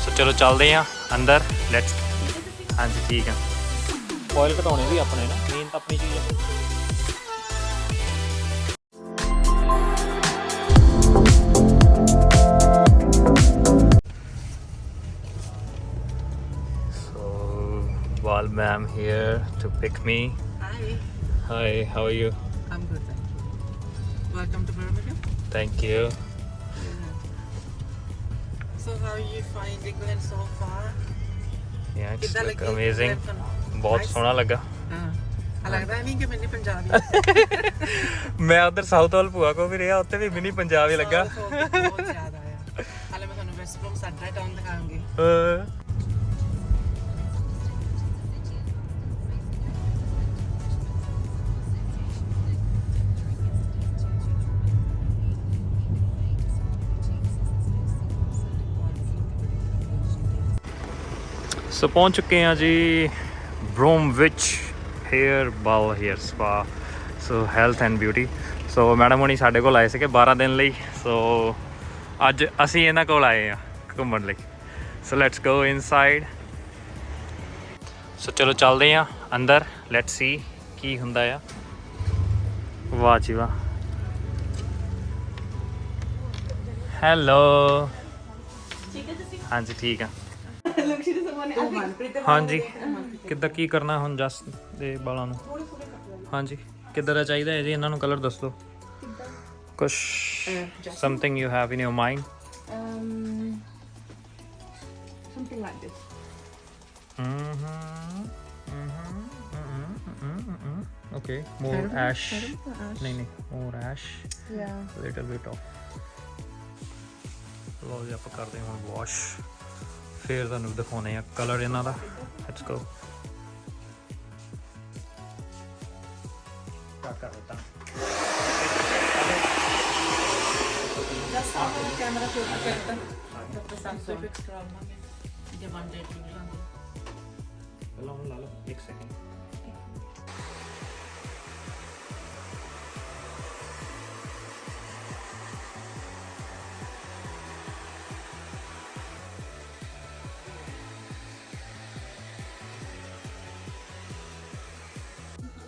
ਸੋ ਚਲੋ ਚੱਲਦੇ ਹਾਂ ਅੰਦਰ ਲੈਟਸ। ਹਾਂਜੀ ਠੀਕ ਆ। ਫੋਇਲ ਘਟਾਉਣੇ ਵੀ ਆਪਣੇ ਨਾ, ਮੇਨ ਤਾਂ ਆਪਣੀ ਚੀਜ਼ ਹੈ। While ma'am here to pick me. Hi. Hi, how are you? I'm good, thank you. Welcome to Birmingham. Thank you. So how are you find England so far? Yeah, it's ਕਿੱਦਾਂ look ਲੱਗੀ amazing. England ਤੁਹਾਨੂੰ? ਬਹੁਤ Nice? ਸੋਹਣਾ ਲੱਗਾ। ਹਾਂ ਲੱਗਦਾ ਨਹੀਂ ਕਿ ਮੈਨੇ ਪੰਜਾਬੀ ਮੈਂ ਉਧਰ ਸਾਊਥ ਵਾਲ ਭੂਆ ਕੋ ਵੀ ਰਿਹਾ, ਉੱਥੇ ਵੀ ਮਿਨੀ ਪੰਜਾਬ ਹੀ ਲੱਗਾ। ਬਹੁਤ ਜ਼ਿਆਦਾ ਆ। ਹਾਲੇ ਮੈਂ ਤੁਹਾਨੂੰ ਵੈਸਟ ਫਰਮ ਸੈਂਟਰ ਟਾਊਨ ਦਿਖਾਉਂਗੀ। ਸੋ ਪਹੁੰਚ ਚੁੱਕੇ ਹਾਂ ਜੀ Bromwich hair spa, so health and beauty. So madam ਹੋਣੀ ਸਾਡੇ ਕੋਲ ਆਏ ਸੀਗੇ 12 ਦਿਨ ਲਈ, ਸੋ ਅੱਜ ਅਸੀਂ ਇਹਨਾਂ ਕੋਲ ਆਏ ਹਾਂ ਘੁੰਮਣ ਲਈ। So let's go inside. ਸੋ ਚਲੋ ਚੱਲਦੇ ਹਾਂ ਅੰਦਰ, ਲੈਟਸ ਸੀ ਕੀ ਹੁੰਦਾ ਆ। ਵਾਹ ਜੀ ਵਾਹ। ਹੈਲੋ। ਹਾਂਜੀ ਠੀਕ ਆ। ਹਾਂਜੀ ਕਿੱਦਾਂ ਕੀ ਕਰਨਾ ਹੁਣ ਜਸ ਦੇ ਵਾਲਾਂ ਨੂੰ? ਹਾਂਜੀ ਕਿੱਦਾਂ ਦਾ ਚਾਹੀਦਾ ਹੈ ਜੀ ਇਹਨਾਂ ਨੂੰ ਕਲਰ ਦੱਸ ਦਿਓ ਕੁਛ। Something you have in your mind? Something like this. Okay, more ash. ਨਹੀਂ more ash. Yeah. Little bit of। ਲਓ ਜੀ ਆਪਾਂ ਕਰਦੇ ਹਾਂ ਹੁਣ ਵਾਸ਼, ਫਿਰ ਤੁਹਾਨੂੰ ਦਿਖਾਉਂਦੇ ਆ ਕਲਰ ਇਹਨਾਂ ਦਾ। Let's go. ਕਰ ਦਿੱਤਾ। Just on the camera to get the Samsung extra ਮੰਗੇ ਜੇ 1 day ਦੀ ਲਾਂਗੇ। ਪਹਿਲਾਂ ਹੁਣ ਲਾ ਲਓ 1 second.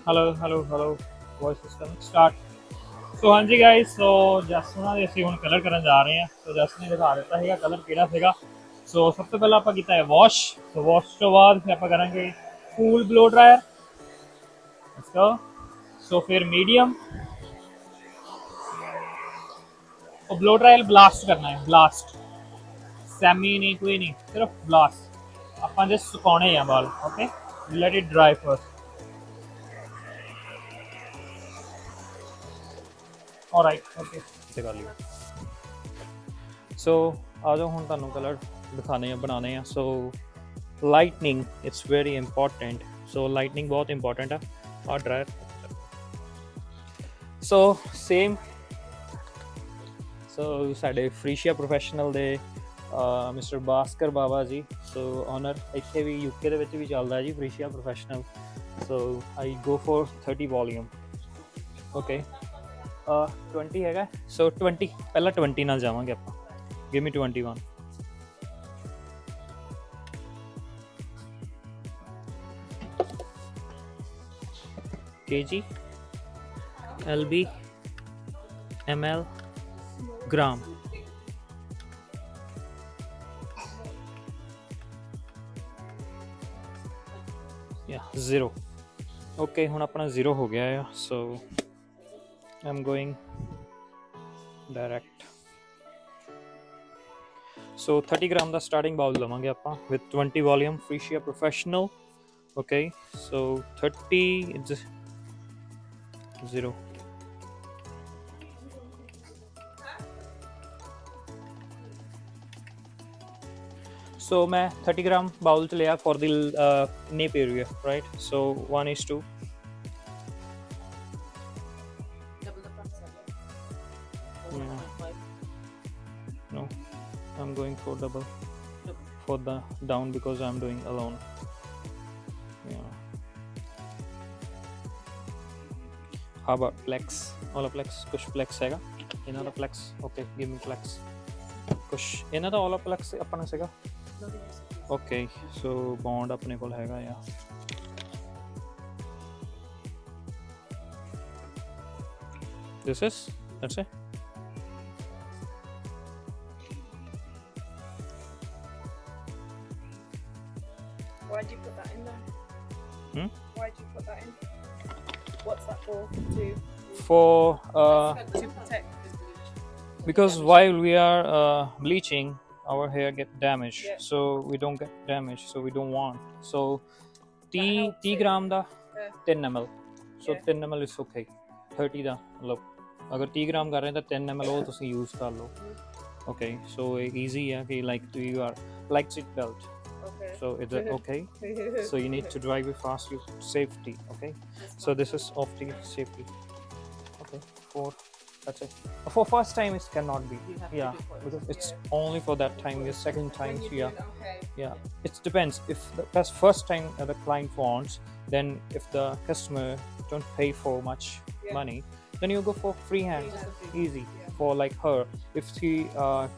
Hello voice system start. So ਹਾਂਜੀ ਗਾਇਸ, ਸੋ ਜਸ ਉਹਨਾਂ ਦੇ ਅਸੀਂ ਹੁਣ ਕਲਰ ਕਰਨ ਜਾ ਰਹੇ ਹਾਂ। ਸੋ ਜਸ ਨੇ ਦਿਖਾ ਦਿੱਤਾ ਸੀਗਾ ਕਲਰ ਕਿਹੜਾ ਸੀਗਾ। ਸੋ ਸਭ ਤੋਂ ਪਹਿਲਾਂ ਆਪਾਂ ਕੀਤਾ ਹੈ ਵਾਸ਼। ਸੋ ਵਾਸ਼ ਤੋਂ ਬਾਅਦ ਫਿਰ ਆਪਾਂ ਕਰਾਂਗੇ cool blow dryer. Let's go. So ਫਿਰ ਮੀਡੀਅਮ ਉਹ ਬਲੋ ਡਰਾਇਰ ਬਲਾਸਟ ਕਰਨਾ ਹੈ, ਬਲਾਸਟ ਸੈਮੀ ਨਹੀਂ, ਕੋਈ ਨਹੀਂ, ਸਿਰਫ ਬਲਾਸਟ। ਆਪਾਂ ਜੇ ਸੁਕਾਉਣੇ ਆ ਵਾਲ। Okay, let it dry first. Alright okay से कर लिया। सो आ जाओ ਹੁਣ ਤੁਹਾਨੂੰ ਕਲਰ ਦਿਖਾਣੇ ਆ, ਬਣਾਉਣੇ ਆ। So lightening it's very important. So lightening ਬਹੁਤ ਇੰਪੋਰਟੈਂਟ ਆ। ਆ ਡਰਾਇਰ ਸੋ ਸੇਮ। ਸੋ ਸਾਡੇ ਫਰੀਸ਼ੀਆ ਪ੍ਰੋਫੈਸ਼ਨਲ ਦੇ mister Baskar Baba ji, so owner, ਇੱਥੇ ਵੀ ਯੂਕੇ ਦੇ ਵਿੱਚ ਵੀ ਚੱਲਦਾ ਜੀ Freesia professional. So I go for 30 volume. Okay 20 ਹੈਗਾ। ਸੋ 20 ਪਹਿਲਾਂ 20 ਨਾਲ ਜਾਵਾਂਗੇ ਆਪਾਂ। Give me 21 kg lb ml gram. या 0। ओके ਹੁਣ ਆਪਣਾ 0 ਹੋ ਗਿਆ ਆ। ਸੋ I'm going direct। So 30 gram the starting bowl ਲਵਾਂਗੇ ਆਪਾਂ with 20 volume Frisia Professional। Okay, so 30 it's 0। So मैं 30 gram bowl ਚ ਲਿਆ for the nape area, right? So 1:2। No, I'm going for double for the down because I'm doing alone। Yeah। How about flex? All flex, kuch flex हैगा? Another flex। Okay, give me flex। ਕੁਛ ਇਹਨਾਂ ਦਾ ਆਲ ਅਪਲੈਕਸ ਆਪਣਾ ਸੀਗਾ okay so bond ਆਪਣੇ ਕੋਲ ਹੈਗਾ ਆ this is that's it Why'd you put that in there? Why'd you put that in? What's that for? for To protect. because while we are bleaching our hair get damaged Yeah. so we don't get damaged so we don't want so That 30 helps 30 it. gram the Yeah. 3 ml so Yeah. 3 ml is okay 30 ਦਾ ਮਤਲਬ ਅਗਰ 30 gram ਕਰ ਰਹੇ ਤਾਂ 3 ml ਉਹ ਤੁਸੀਂ use ਕਰ ਲਓ okay so easy ਹੈ ਕਿ like you are like seat belt Okay. so is it okay so you need to drive it fast you safety okay so this is of the safety okay for that's it for first time it cannot be You have to yeah do first. because it's only for that time your second time When you're yeah doing okay. yeah it depends if that's first time the client wants then if the customer don't pay for much Yeah. money then you go for free hand Just a free easy Yeah. for like her if she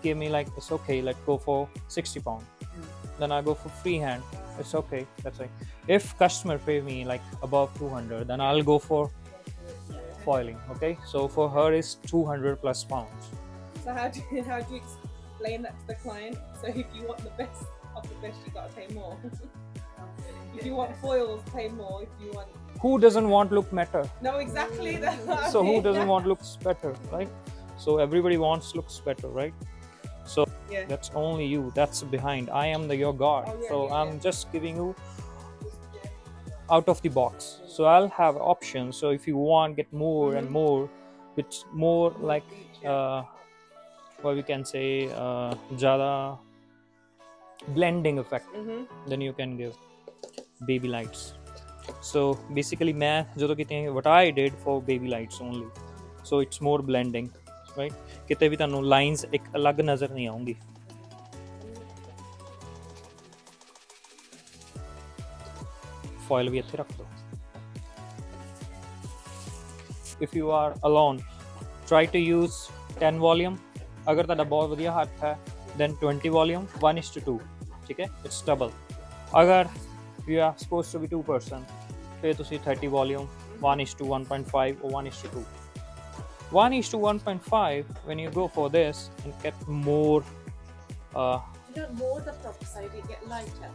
give me like it's okay let's go for 60 pound then I go for free hand it's okay that's right if customer pay me like above 200 then I'll go for foiling okay so for her is 200 plus pounds So how do you explain that to the client? So if you want the best of the best, you gotta pay more. If you want foils, pay more. If you want who doesn't want look better no, exactly that. so who doesn't want looks better right so everybody wants looks better right so Yeah. that's only you that's behind I am your god Oh, yeah, so yeah, I'm yeah. just giving you out of the box so I'll have options so if you want get more and more it's more like what we can say jada blending effect then you can give baby lights so basically main jadon kite what I did for baby lights only so it's more blending right ਕਿਤੇ ਵੀ ਤੁਹਾਨੂੰ lines ਇੱਕ ਅਲੱਗ ਨਜ਼ਰ ਨਹੀਂ ਆਉਂਗੀ foil ਵੀ ਇੱਥੇ ਰੱਖ ਦਿਓ if you are alone try to use 10 volume ਅਗਰ ਤੁਹਾਡਾ ਬਹੁਤ ਵਧੀਆ ਹੱਥ ਹੈ then 20 volume 1:2 ਠੀਕ ਹੈ it's double ਅਗਰ you are supposed to be 2 person ਫਿਰ ਤੁਸੀਂ 30 volume 1:1.5 or 1:2 1:1.5 when you go for this and get more You know, more the proper side you get lighter.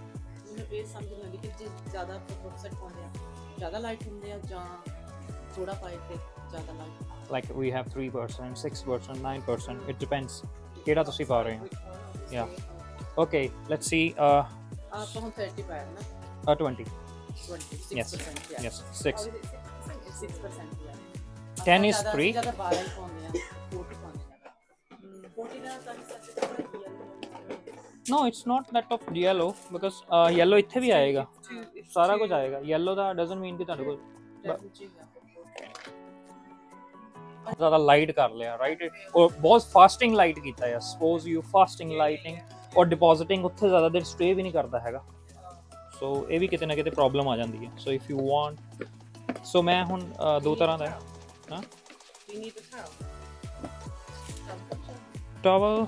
You know, ਇਹ ਸਮਝ ਨਹੀਂ ਆਉਂਦੀ ਕਿ ਜੇ ਜ਼ਿਆਦਾ proper side ਪਾਉਂਦੇ ਆ ਜ਼ਿਆਦਾ ਲਾਈਟ ਹੁੰਦੇ ਆ ਜਾਂ ਥੋੜਾ ਪਾਏ ਤੇ ਜ਼ਿਆਦਾ light like we have 3% 6% 9% it depends ਕਿਹੜਾ ਤੁਸੀਂ ਪਾ ਰਹੇ ਹੋ Yeah. okay let's see ਆਪਾਂ ਹੁਣ 30 ਪਾਇਆ ਨਾ 20 yes 26% yeah yes 6 6% yeah 10 is free ਜ਼ਿਆਦਾ 12 ਹੀ ਪਾਉਂਦੇ ਆ 40 ਪਾਉਂਦੇ ਆ 40 ਦਾ ਤਾਂ ਸੱਚ ਥੋੜਾ no it's not that of yellow because yellow ਇੱਥੇ ਵੀ ਆਏਗਾ ਸਾਰਾ ਕੁਝ ਆਏਗਾ yellow ਦਾ doesn't mean ਕਿ ਤੁਹਾਡੇ ਕੋਲ ਜ਼ਿਆਦਾ ਲਾਈਟ ਕਰ ਲਿਆ ਰਾਈਟ ਔਰ ਬਹੁਤ ਫਾਸਟਿੰਗ ਲਾਈਟ ਕੀਤਾ ਹੈ ਸਪੋਜ਼ ਯੂ ਫਾਸਟਿੰਗ ਲਾਈਟਿੰਗ ਔਰ ਡਿਪੋਜ਼ਿਟਿੰਗ ਉੱਥੇ ਜ਼ਿਆਦਾ ਦੇਰ ਸਟੇ ਵੀ ਨਹੀਂ ਕਰਦਾ ਹੈਗਾ ਸੋ ਇਹ ਵੀ ਕਿਤੇ ਨਾ ਕਿਤੇ ਪ੍ਰੋਬਲਮ ਆ ਜਾਂਦੀ ਹੈ ਸੋ ਇਫ ਯੂ ਵਾਂਟ ਸੋ ਮੈਂ ਹੁਣ ਦੋ ਤਰ੍ਹਾਂ ਦਾ ਹਾਂ you need a towel towel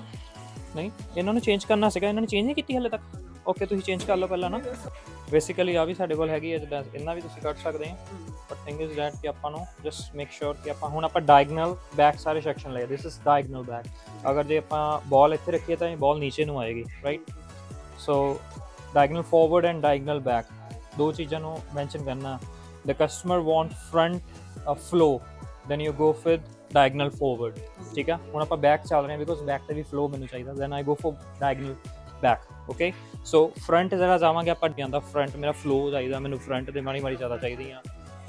ਨਹੀਂ ਇਹਨਾਂ ਨੂੰ ਚੇਂਜ ਕਰਨਾ ਸੀਗਾ ਇਹਨਾਂ ਨੇ ਚੇਂਜ ਨਹੀਂ ਕੀਤੀ ਹਲੇ ਤੱਕ ਓਕੇ ਤੁਸੀਂ ਚੇਂਜ ਕਰ ਲਓ ਪਹਿਲਾਂ ਨਾ ਬੇਸਿਕਲੀ ਆ ਵੀ ਸਾਡੇ ਕੋਲ ਹੈਗੀ ਹੈ ਜਿੱਦਾਂ ਇਹਨਾਂ ਵੀ ਤੁਸੀਂ ਕੱਢ ਸਕਦੇ ਆ ਬਟ ਥਿੰਗ ਇਜ਼ ਦੈਟ ਕਿ ਆਪਾਂ ਨੂੰ ਜਸਟ ਮੇਕ ਸ਼ੋਰ ਕਿ ਆਪਾਂ ਹੁਣ ਆਪਾਂ ਡਾਇਗਨਲ ਬੈਕ ਸਾਰੇ ਸੈਕਸ਼ਨ ਲਏ ਦਿਸ ਇਜ਼ ਡਾਇਗਨਲ ਬੈਕ ਅਗਰ ਜੇ ਆਪਾਂ ਬਾਲ ਇੱਥੇ ਰੱਖੀਏ ਤਾਂ ਇਹ ਬਾਲ ਨੀਚੇ ਨੂੰ ਆਏਗੀ right so diagonal forward and diagonal back ਦੋ ਚੀਜ਼ਾਂ ਨੂੰ ਮੈਂਸ਼ਨ ਕਰਨਾ the customer want front flow then you go with diagonal forward ਠੀਕ ਆ ਹੁਣ ਆਪਾਂ ਬੈਕ ਚੱਲ ਰਹੇ ਹਾਂ ਬਿਕੋਜ਼ ਬੈਕ ਤੇ ਵੀ ਫਲੋ ਮੈਨੂੰ ਚਾਹੀਦਾ then I go for diagonal back okay so front ਜਿਹੜਾ ਜਾਵਾਂਗੇ ਆਪਾਂ ਜਾਂਦਾ ਫਰੰਟ ਮੇਰਾ ਫਲੋ ਚਾਹੀਦਾ ਮੈਨੂੰ ਫਰੰਟ ਦੇ ਮਾੜੀ ਚਾਹੀਦਾ ਚਾਹੀਦੀ ਆ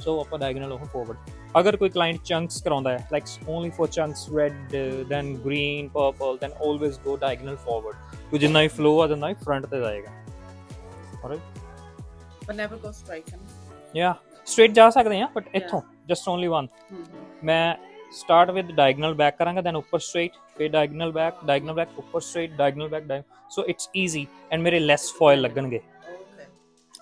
ਸੋ ਆਪਾਂ ਡਾਇਗਨਲ ਉਹ ਫਾਰਵਰਡ ਅਗਰ ਕੋਈ ਕਲਾਇੰਟ ਚੰਕਸ ਕਰਾਉਂਦਾ ਹੈ like only four chunks red then green purple then always go diagonal forward ਕਿ ਜਿੰਨਾ ਹੀ ਫਲੋ ਆ ਜਾਂਦਾ ਹੀ ਫਰੰਟ ਤੇ ਜਾਏਗਾ all right but never go straight ਯਾ ਸਟ੍ਰੇਟ ਜਾ ਸਕਦੇ ਆ ਬਟ ਇੱਥੋਂ ਜਸਟ ਓਨਲੀ ਵਨ ਮੈਂ start with diagonal back ਕਰਾਂਗਾ then ਉੱਪਰ straight ਫਿਰ diagonal back ਉੱਪਰ straight diagonal back so it's easy and ਮੇਰੇ less foil ਲੱਗਣਗੇ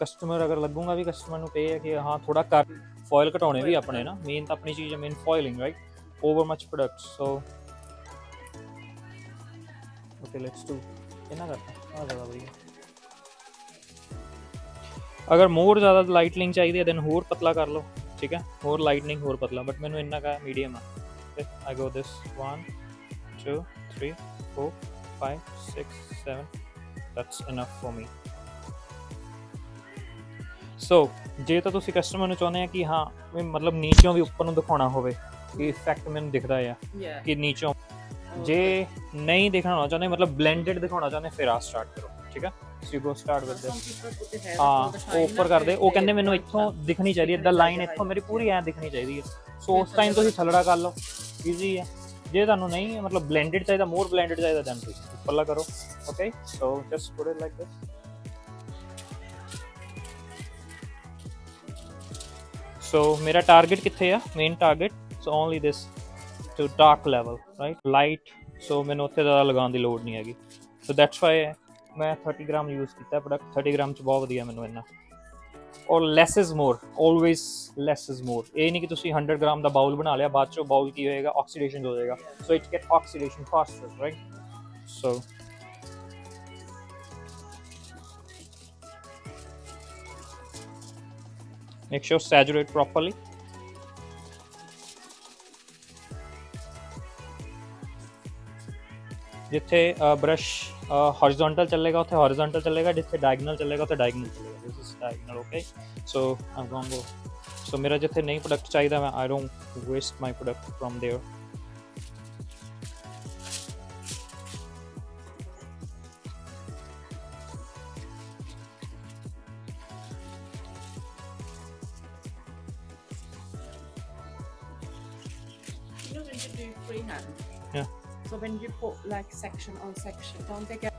ਕਸਟਮਰ ਅਗਰ ਲੱਗੂਗਾ ਵੀ ਕਸਟਮਰ ਨੂੰ ਕਹੇ ਕਿ ਹਾਂ ਥੋੜਾ ਕਰ foil ਘਟਾਉਣੇ ਵੀ ਆਪਣੇ ਨਾ ਮੇਨ ਤਾਂ ਆਪਣੀ ਚੀਜ਼ ਹੈ main foiling right over much products so okay let's do ਕਿੰਨਾ ਕਰਤਾ ਆ ਜ਼ਿਆਦਾ ਵਧੀਆ। ਅਗਰ ਮੋਰ ਜ਼ਿਆਦਾ ਲਾਈਟਨਿੰਗ ਚਾਹੀਦੀ ਹੈ ਦੈਨ ਹੋਰ ਪਤਲਾ ਕਰ ਲਓ, ਠੀਕ ਹੈ, ਹੋਰ ਲਾਈਟਨਿੰਗ ਹੋਰ ਪਤਲਾ, ਬਟ ਮੈਨੂੰ ਇੰਨਾ ਕਾ ਮੀਡੀਅਮ ਆ। Okay I go this 1 2 3 4 5 6 7 that's enough for me. So ਜੇ ਤਾਂ ਤੁਸੀਂ ਕਸਟਮਰ ਨੂੰ ਚਾਹੁੰਦੇ ਆ ਕਿ ਹਾਂ ਵੀ ਮਤਲਬ ਨੀਚੋਂ ਵੀ ਉੱਪਰ ਨੂੰ ਦਿਖਾਉਣਾ ਹੋਵੇ ਕਿ ਇਫੈਕਟ ਮੈਨੂੰ ਦਿਖਦਾ ਆ Yeah. ਕਿ ਨੀਚੋਂ, ਜੇ ਨਹੀਂ ਦਿਖਾਉਣਾ ਚਾਹੁੰਦੇ ਮਤਲਬ ਬਲੈਂਡਡ ਦਿਖਾਉਣਾ ਚਾਹੁੰਦੇ ਫਿਰ ਆ ਸਟਾਰਟ ਕਰੋ, ਠੀਕ ਹੈ। So you go start with Some this. people put their hair ਹਾਂ up all the time, ਉਹ ਉੱਪਰ ਨਾ, ਕਰਦੇ, ਉਹ ਫਿਰ ਕਹਿੰਦੇ ਮੈਨੂੰ ਫਿਰ ਇੱਥੋਂ ਦਿਖਣੀ ਚਾਹੀਦੀ ਹੈ, ਇੱਦਾਂ ਲਾਈਨ ਇੱਥੋਂ ਮੇਰੀ ਪੂਰੀ ਐਂ ਦਿਖਣੀ ਚਾਹੀਦੀ ਹੈ। ਸੋ ਉਸ ਟਾਈਮ ਤੁਸੀਂ ਥੱਲੜਾ ਕਰ ਲਓ, ਈਜ਼ੀ ਹੈ। ਜੇ ਤੁਹਾਨੂੰ ਨਹੀਂ ਹੈ ਮਤਲਬ ਬਲੈਂਡਡ ਚਾਹੀਦਾ, ਮੋਰ ਬਲੈਂਡਡ ਚਾਹੀਦਾ ਦੈਨ ਤੁਸੀਂ ਉੱਪਰਲਾ ਕਰੋ। Okay so just put it like this. So ਮੇਰਾ ਟਾਰਗੇਟ ਕਿੱਥੇ ਆ, main target, so only this to dark level right light. So ਮੈਨੂੰ ਉੱਥੇ ਜ਼ਿਆਦਾ ਲਗਾਉਣ ਦੀ ਲੋੜ ਨਹੀਂ ਹੈਗੀ। ਸੋ ਦੈਟਸ ਵਾਈ ਮੈਂ 30 ਗ੍ਰਾਮ ਯੂਜ਼ ਕੀਤਾ ਪ੍ਰੋਡਕਟ। 30 ਗ੍ਰਾਮ 'ਚ ਬਹੁਤ ਵਧੀਆ ਮੈਨੂੰ ਇੰਨਾ। Or less is more, always less is more. ਇਹ ਨਹੀਂ ਕਿ ਤੁਸੀਂ 100 ਗ੍ਰਾਮ ਦਾ ਬਾਉਲ ਬਣਾ ਲਿਆ, ਬਾਅਦ 'ਚੋਂ ਬਾਉਲ ਕੀ ਹੋਏਗਾ, ਆਕਸੀਡੇਸ਼ਨ ਹੋ ਜਾਏਗਾ। So it get oxidation foster right. So make sure saturate properly। ਜਿੱਥੇ ਬ੍ਰਸ਼ ਹੌਰੀਜ਼ੌਂਟਲ ਚੱਲੇਗਾ ਉੱਥੇ ਹੌਰੀਜ਼ੌਂਟਲ ਚੱਲੇਗਾ, ਜਿੱਥੇ ਡਾਇਗਨਲ ਚੱਲੇਗਾ ਉੱਥੇ ਡਾਇਗਨਲ ਚੱਲੇਗਾ। This is diagonal okay. So I'm going go. So ਮੇਰਾ ਜਿੱਥੇ ਨਹੀਂ ਪ੍ਰੋਡਕਟ ਚਾਹੀਦਾ ਮੈਂ I don't waste my product from there. You know when you do freehand, Yeah. so when you put like section on section, don't they get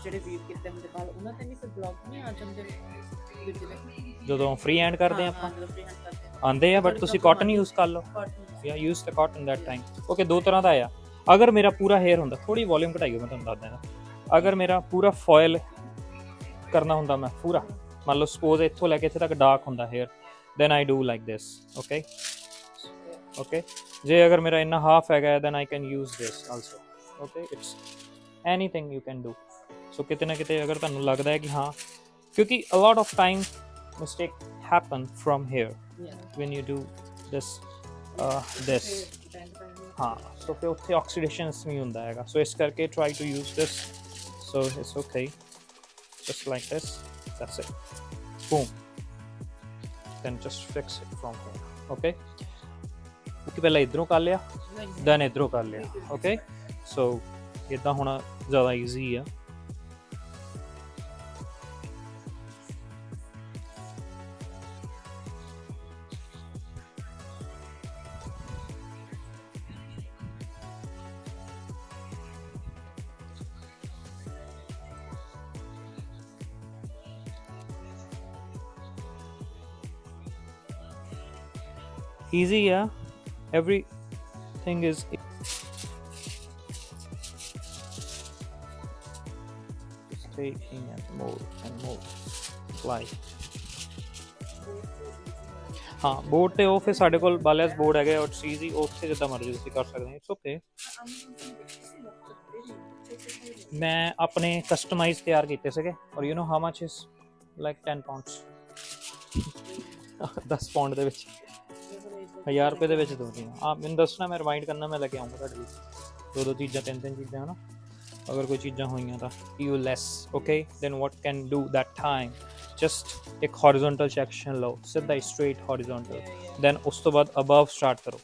ਜਿਹੜੇ ਵੀਰ ਕੀਤੇ ਹੁੰਦੇ ਵਾਲ ਉਹਨਾਂ ਤੇ ਨਹੀਂ ਫਿਰ ਬਲੌਕ ਨਹੀਂ ਆ ਜਾਂਦੇ ਦੂਜੇ ਦੇ? ਜਦੋਂ ਫ੍ਰੀ ਹੈਂਡ ਕਰਦੇ ਆਪਾਂ ਜਦੋਂ freehand ਕਰਦੇ ਆਉਂਦੇ ਆ, ਬਟ ਤੁਸੀਂ ਕਾਟਨ ਯੂਜ਼ ਕਰ ਲਓ cotton ਜਾਂ use the cotton that time. Okay ਦੋ ਤਰ੍ਹਾਂ ਦਾ ਆ। ਅਗਰ ਮੇਰਾ ਪੂਰਾ ਹੇਅਰ ਹੁੰਦਾ, ਥੋੜੀ ਵੋਲਿਊਮ ਘਟਾਈਓ ਮੈਂ ਤੁਹਾਨੂੰ ਦੱਸ ਦਿੰਦਾ। ਅਗਰ ਮੇਰਾ ਪੂਰਾ ਫੋਇਲ ਕਰਨਾ ਹੁੰਦਾ ਮੈਂ ਪੂਰਾ, ਮੰਨ ਲਓ ਸਪੋਜ਼ ਇੱਥੋਂ ਲੈ ਕੇ ਇੱਥੇ ਤੱਕ ਡਾਰਕ ਹੁੰਦਾ hair, then I do like this okay okay. ਜੇ ਅਗਰ ਮੇਰਾ ਇੰਨਾ ਹਾਫ ਹੈਗਾ then I can use this also okay. It's anything you can do. So ਕਿਤੇ ਨਾ ਕਿਤੇ ਅਗਰ ਤੁਹਾਨੂੰ ਲੱਗਦਾ ਹੈ ਕਿ ਹਾਂ, ਕਿਉਂਕਿ a lot of time mistake happen from here when you do this this ਹਾਂ। ਸੋ ਫਿਰ ਉੱਥੇ ਆਕਸੀਡੇਸ਼ਨਸ ਨਹੀਂ ਹੁੰਦਾ ਹੈਗਾ। ਸੋ ਇਸ ਕਰਕੇ try to use this. So it's okay just like this, that's it, boom, then just fix it from here okay। ਕਿ ਪਹਿਲਾਂ ਇਧਰੋਂ ਕਰ ਲਿਆ ਦੈਨ ਇਧਰੋਂ ਕਰ ਲਿਆ ਓਕੇ। ਸੋ ਇਦਾਂ ਹੋਣਾ ਜ਼ਿਆਦਾ ਈਜ਼ੀ ਆ। easy, yeah, everything is just taking and more like ਹਾਂ। ਬੋਰਡ ਤੇ ਉਹ ਫਿਰ ਸਾਡੇ ਕੋਲ ਬਾਲਿਆਸ ਬੋਰਡ ਹੈਗੇ ਔਰ ਈਜ਼ੀ, ਉੱਥੇ ਜਿੱਦਾਂ ਮਰਜ਼ੀ ਤੁਸੀਂ ਕਰ ਸਕਦੇ ਹੋ। It's okay. ਮੈਂ ਆਪਣੇ ਕਸਟਮਾਈਜ਼ ਤਿਆਰ ਕੀਤੇ ਸੀਗੇ ਔਰ you know how much is like 10 pounds 10 pound ਦੇ ਵਿੱਚ 1000 ਰੁਪਏ ਦੇ ਵਿੱਚ ਦੋ ਚੀਜ਼ਾਂ। ਆਪ ਮੈਨੂੰ ਦੱਸਣਾ, ਮੈਂ ਰਿਮਾਈਂਡ ਕਰਨਾ, ਮੈਂ ਲੈ ਕੇ ਆਉਂਗਾ ਤੁਹਾਡੇ ਲਈ ਦੋ ਚੀਜ਼ਾਂ, ਤਿੰਨ ਚੀਜ਼ਾਂ ਹੈ ਨਾ। ਅਗਰ ਕੋਈ ਚੀਜ਼ਾਂ ਹੋਈਆਂ ਤਾਂ you less okay. Then what can do that time, just ਇੱਕ ਹੌਰੀਜ਼ੌਂਟਲ ਸੈਕਸ਼ਨ ਲਓ, ਸਿੱਧਾ ਸਟ੍ਰੇਟ ਹੌਰੀਜ਼ੌਂਟਲ। ਦੈਨ ਉਸ ਤੋਂ ਬਾਅਦ ਅਬਵ ਸਟਾਰਟ ਕਰੋ,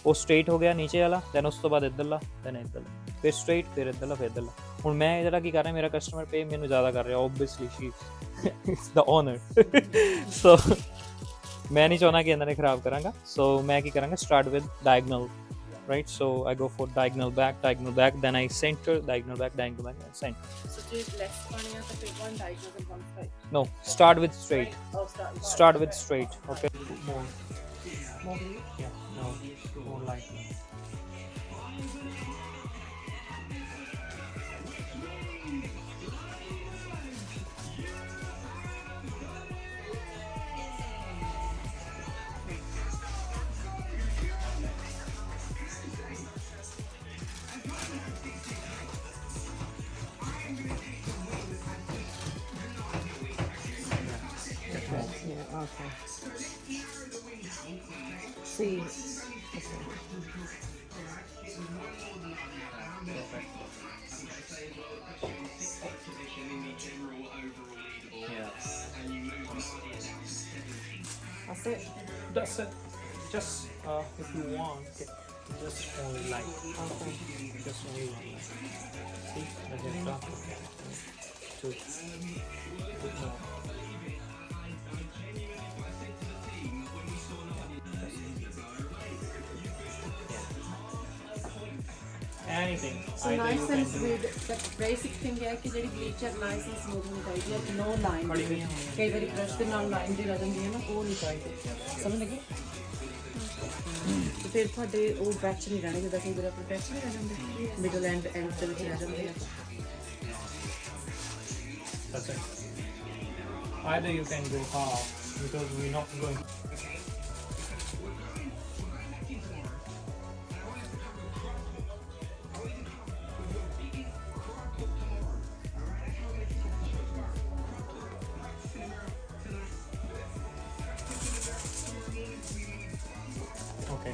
ਉਹ ਸਟ੍ਰੇਟ ਹੋ ਗਿਆ ਨੀਚੇ ਵਾਲਾ, ਦੈਨ ਉਸ ਤੋਂ ਬਾਅਦ ਇੱਧਰਲਾ, ਦੈਨ ਇੱਧਰਲਾ, ਫਿਰ ਸਟ੍ਰੇਟ, ਫਿਰ ਇੱਧਰਲਾ, ਫਿਰ ਇੱਧਰਲਾ। ਹੁਣ ਮੈਂ ਜਿਹੜਾ ਕੀ ਕਰ ਰਿਹਾ, ਮੇਰਾ ਕਸਟਮਰ ਪੇ ਮੈਨੂੰ ਜ਼ਿਆਦਾ ਕਰ ਰਿਹਾ, obviously she it's the owner. So ਮੈਂ ਨਹੀਂ ਚਾਹੁੰਦਾ ਕਿ ਇਹਨਾਂ ਨੇ ਖਰਾਬ ਕਰਾਂਗਾ। ਸੋ ਮੈਂ ਕੀ ਕਰਾਂਗਾ, start with diagonal right, so I go for diagonal back, then I center, diagonal back, and center. So do less funny at the big one, diagonal and one straight. No, start with straight. Oh, Start with straight. Okay. More. Yeah. No. More lightly. Okay. See. That's it. That's it. Just if you want, just only light. Okay. Just only one light. See, that is done. Two. No. Anything. So Either nice you and can do. smooth. The basic thing है कि ਜਿਹੜੀ bleach ਹੈ nice and smooth ਹੋਣੀ ਚਾਹੀਦੀ ਹੈ, no line ਦੇ ਵਿੱਚ। ਕਈ ਵਾਰੀ brush ਦੇ ਨਾਲ line ਦੀ ਰਹਿ ਜਾਂਦੀ ਹੈ ਨਾ, ਉਹ ਨਹੀਂ ਚਾਹੀਦੀ। ਸਮਝ ਲੱਗੀ? ਤੇ ਫਿਰ ਤੁਹਾਡੇ ਉਹ batch ਨਹੀਂ ਰਹਿਣੇ, ਜਿੱਦਾਂ ਕਈ ਵਾਰ ਆਪਣੇ batch ਨਹੀਂ ਰਹਿ ਜਾਂਦੇ, middle and end ਦੇ ਵਿੱਚ ਰਹਿ ਜਾਂਦੇ ਆ। That's it. Either you can go half because we're not going. Okay.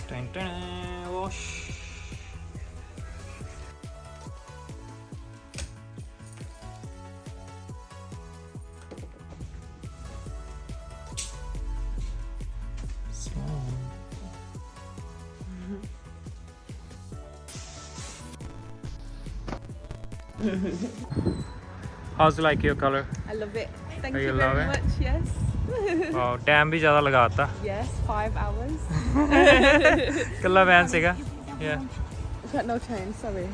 Dun, dun, wash. How's like your color? I love it. Thank Oh, you you love very it? much. Yes. Wow, time भी ज़्यादा लगाता. Yes, 5 hours. कितना बयान सीखा? Yeah. I've got no change, sorry.